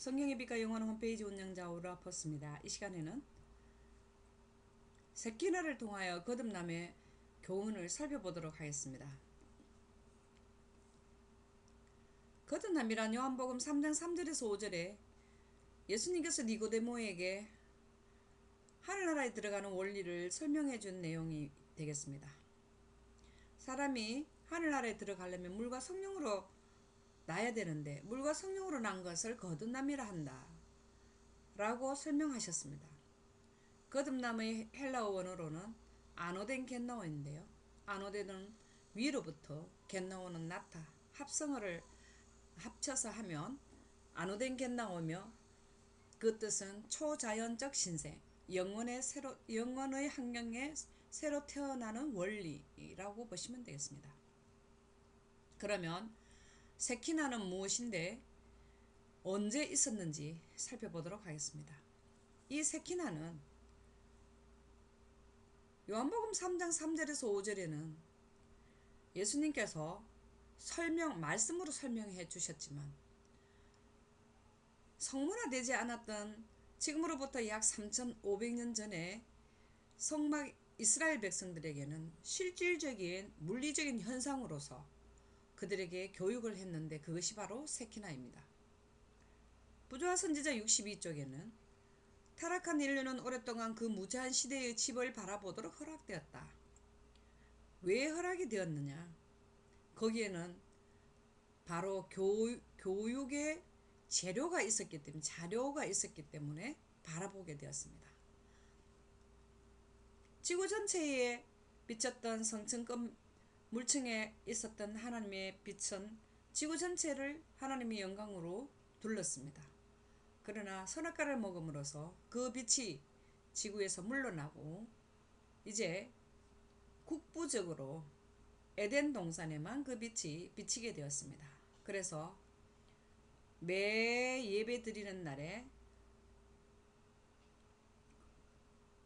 성경의 빛과 영원한 홈페이지 운영자 오라퍼스입니다. 이 시간에는 세키나를 통하여 거듭남의 교훈을 살펴보도록 하겠습니다. 거듭남이란 요한복음 3장 3절에서 5절에 예수님께서 니고데모에게 하늘나라에 들어가는 원리를 설명해 준 내용이 되겠습니다. 사람이 하늘나라에 들어가려면 물과 성령으로 나야 되는데 물과 성령으로 난 것을 거듭남이라 한다 라고 설명하셨습니다. 거듭남의 헬라어 원어로는 아노덴 겟나오인데요. 아노덴은 위로부터, 겟나오는 나타, 합성어를 합쳐서 하면 아노덴 겟나오며 그 뜻은 초자연적 신생, 영원의 환경에 새로 태어나는 원리라고 보시면 되겠습니다. 그러면 세키나는 무엇인데 언제 있었는지 살펴보도록 하겠습니다. 이 세키나는 요한복음 3장 3절에서 5절에는 예수님께서 말씀으로 설명해 주셨지만 성문화되지 않았던 지금으로부터 약 3500년 전에 이스라엘 백성들에게는 실질적인 물리적인 현상으로서 그들에게 교육을 했는데 그것이 바로 세키나입니다. 부조화 선지자 62쪽에는 타락한 인류는 오랫동안 그 무제한 시대의 집을 바라보도록 허락되었다. 왜 허락이 되었느냐? 거기에는 바로 교육의 자료가 있었기 때문에 바라보게 되었습니다. 지구 전체에 비쳤던 성층급 물층에 있었던 하나님의 빛은 지구 전체를 하나님의 영광으로 둘렀습니다. 그러나 선악과를 먹음으로써 그 빛이 지구에서 물러나고 이제 국부적으로 에덴 동산에만 그 빛이 비치게 되었습니다. 그래서 매 예배 드리는 날에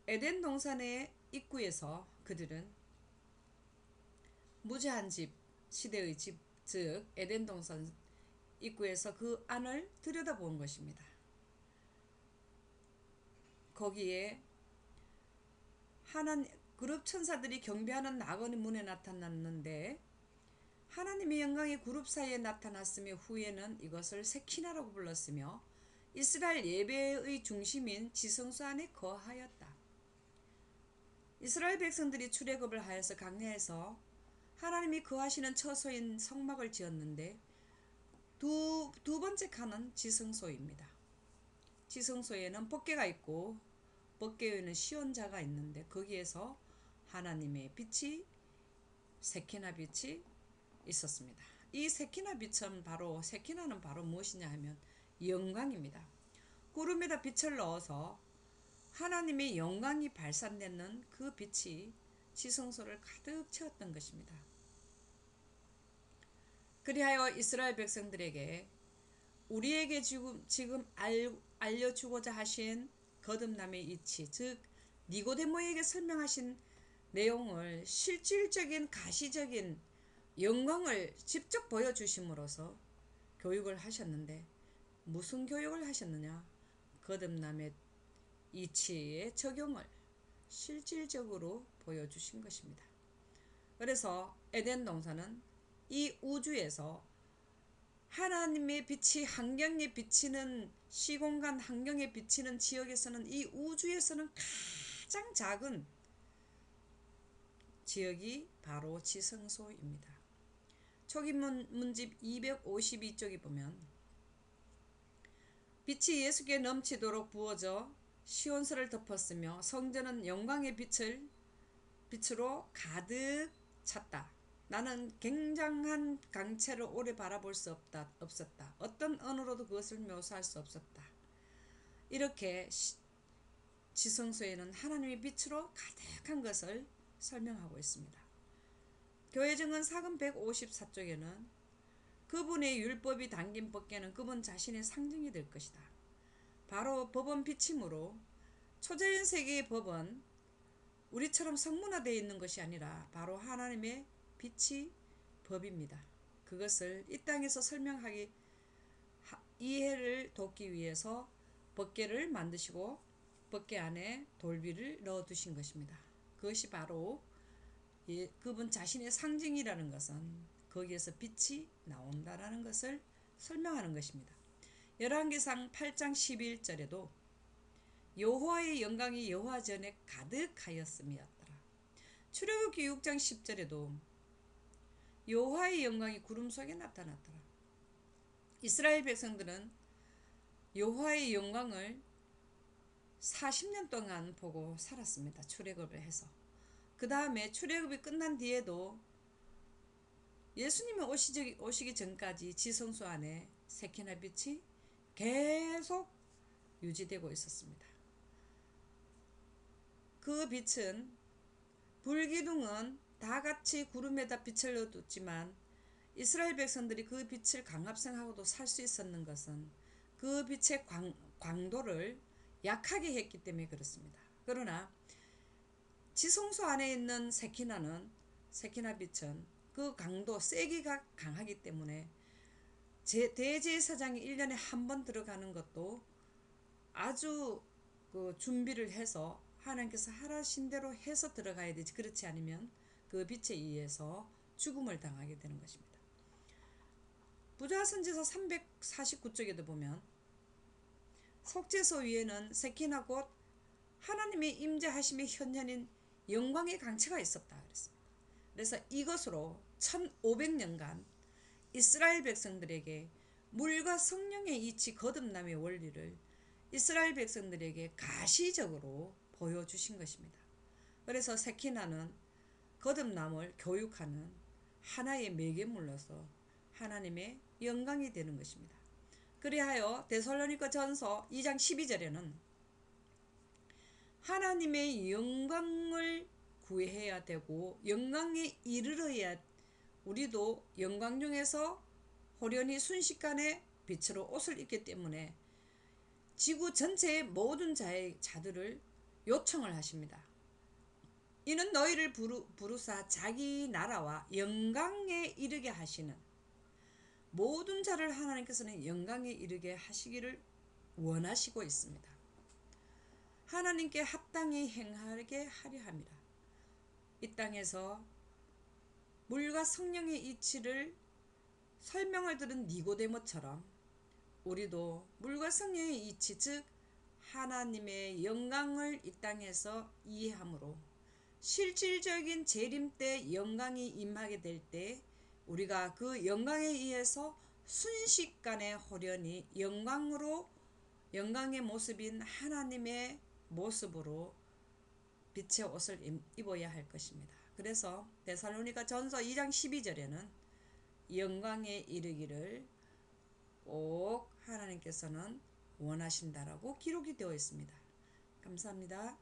에덴 동산의 입구에서 그들은 무제한 집, 시대의 집, 즉 에덴 동산 입구에서 그 안을 들여다본 것입니다. 거기에 그룹 천사들이 경배하는 낙원의 문에 나타났는데 하나님의 영광이 그룹 사이에 나타났으며 후에는 이것을 세키나라고 불렀으며 이스라엘 예배의 중심인 지성소 안에 거하였다. 이스라엘 백성들이 출애굽을 하여서 광야에서 하나님이 거하시는 처소인 성막을 지었는데 두 번째 칸은 지성소입니다. 지성소에는 법궤가 있고 법궤에는 시온자가 있는데 거기에서 하나님의 빛이 세키나 빛이 있었습니다. 이 세키나는 바로 무엇이냐 하면 영광입니다. 구름에다 빛을 넣어서 하나님의 영광이 발산되는 그 빛이 지성소를 가득 채웠던 것입니다. 그리하여 이스라엘 백성들에게 우리에게 지금 알려주고자 하신 거듭남의 이치, 즉 니고데모에게 설명하신 내용을 실질적인 가시적인 영광을 직접 보여주심으로써 교육을 하셨는데 무슨 교육을 하셨느냐? 거듭남의 이치의 적용을 실질적으로 보여주신 것입니다. 그래서 에덴 동산은 이 우주에서 하나님의 빛이 환경에 비치는 시공간 환경에 비치는 지역에서는 이 우주에서는 가장 작은 지역이 바로 지성소입니다. 초기문집 252쪽에 보면 빛이 예수께 넘치도록 부어져 시온서를 덮었으며 성전은 영광의 빛으로 가득 찼다. 나는 굉장한 강체를 오래 바라볼 수 없었다. 어떤 언어로도 그것을 묘사할 수 없었다. 이렇게 지성소에는 하나님의 빛으로 가득한 것을 설명하고 있습니다. 교회 증언 사금 154쪽에는 그분의 율법이 담긴 법궤는 그분 자신의 상징이 될 것이다. 바로 법은 빛이므로 초자연 세계의 법은 우리처럼 성문화되어 있는 것이 아니라 바로 하나님의 빛이 법입니다. 그것을 이 땅에서 설명하기 이해를 돕기 위해서 법궤를 만드시고 법궤 안에 돌비를 넣어 두신 것입니다. 그것이 바로 그분 자신의 상징이라는 것은 거기에서 빛이 나온다라는 것을 설명하는 것입니다. 열왕기상 8장 11절에도 여호와의 영광이 여호와 전에 가득하였음이었더라. 출애굽기 6장 10절에도 여호와의 영광이 구름 속에 나타났더라. 이스라엘 백성들은 여호와의 영광을 40년 동안 보고 살았습니다. 출애굽을 해서. 그 다음에 출애굽이 끝난 뒤에도 예수님이 오시기 전까지 지성소 안에 세키나 빛이 계속 유지되고 있었습니다. 그 빛은 불기둥은 다 같이 구름에다 빛을 넣어뒀지만 이스라엘 백성들이 그 빛을 강압성하고도 살 수 있었는 것은 그 빛의 광도를 약하게 했기 때문에 그렇습니다. 그러나 지성소 안에 있는 세키나 빛은 그 강도 세기가 강하기 때문에 대제사장이 1년에 한 번 들어가는 것도 아주 그 준비를 해서 하나님께서 하라신 대로 해서 들어가야 되지, 그렇지 않으면 그 빛에 의해서 죽음을 당하게 되는 것입니다. 부자선지서 349쪽에도 보면 속죄소 위에는 세키나 곧 하나님의 임재하심의 현현인 영광의 강체가 있었다 그랬습니다. 그래서 이것으로 1500년간 이스라엘 백성들에게 물과 성령의 이치 거듭남의 원리를 이스라엘 백성들에게 가시적으로 보여주신 것입니다. 그래서 세키나는 거듭남을 교육하는 하나의 매개물로서 하나님의 영광이 되는 것입니다. 그리하여 데살로니가 전서 2장 12절에는 하나님의 영광을 구해야 되고 영광에 이르러야 우리도 영광 중에서 호련히 순식간에 빛으로 옷을 입기 때문에 지구 전체의 모든 자들을 요청을 하십니다. 이는 너희를 부르사 자기 나라와 영광에 이르게 하시는, 모든 자를 하나님께서는 영광에 이르게 하시기를 원하시고 있습니다. 하나님께 합당히 행하게 하려 합니다. 이 땅에서 물과 성령의 이치를 설명을 들은 니고데모처럼 우리도 물과 성령의 이치, 즉 하나님의 영광을 이 땅에서 이해함으로 실질적인 재림 때 영광이 임하게 될 때 우리가 그 영광에 의해서 순식간에 호련히 영광의 모습인 하나님의 모습으로 빛의 옷을 입어야 할 것입니다. 그래서 데살로니가 전서 2장 12절에는 영광에 이르기를 꼭 하나님께서는 원하신다라고 기록이 되어 있습니다. 감사합니다.